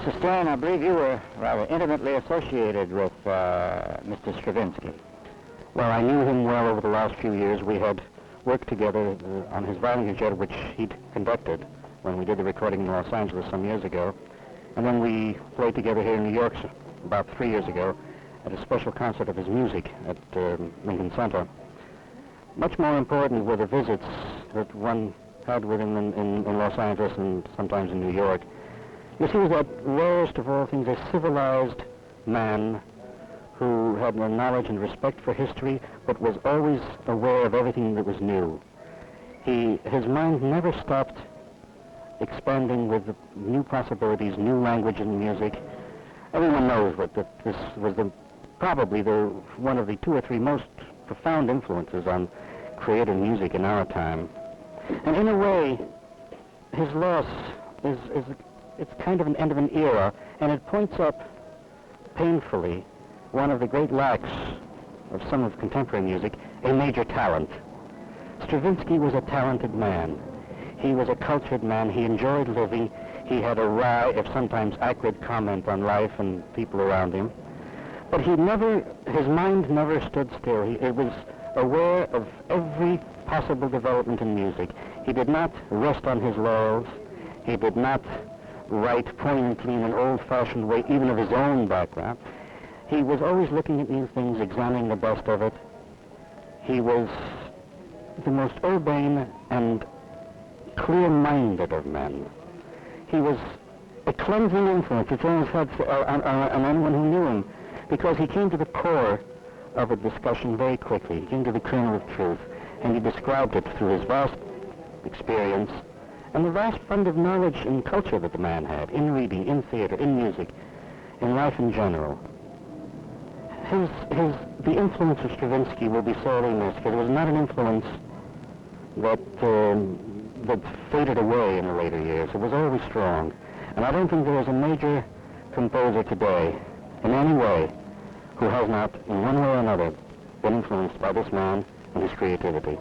Mr. Stern, I believe you were rather intimately associated with Mr. Stravinsky. Well, I knew him well over the last few years. We had worked together on his violin concerto, which he'd conducted when we did the recording in Los Angeles some years ago. And then we played together here in New York about 3 years ago at a special concert of his music at Lincoln Center. Much more important were the visits that one had with him in Los Angeles and sometimes in New York. You see, he was at rarest of all things, a civilized man who had a knowledge and respect for history, but was always aware of everything that was new. His mind never stopped expanding with the new possibilities, new language and music. Everyone knows that this was probably one of the 2 or 3 most profound influences on creative music in our time. And in a way, his loss it's kind of an end of an era, and it points up painfully one of the great lacks of some of contemporary music, a major talent. Stravinsky was a talented man. He was a cultured man. He enjoyed living. He had a wry, if sometimes acrid, comment on life and people around him. But his mind never stood still. He was aware of every possible development in music. He did not rest on his laurels. He did not write poignantly in an old-fashioned way, even of his own background. He was always looking at new things, examining the best of it. He was the most urbane and clear-minded of men. He was a cleansing influence, it's always had on anyone who knew him, because he came to the core of a discussion very quickly. He came to the kernel of truth, and he described it through his vast experience and the vast fund of knowledge and culture that the man had in reading, in theater, in music, in life in general. The influence of Stravinsky will be sorely missed, for it was not an influence that faded away in the later years. It was always strong. And I don't think there is a major composer today, in any way, who has not, in one way or another, been influenced by this man and his creativity.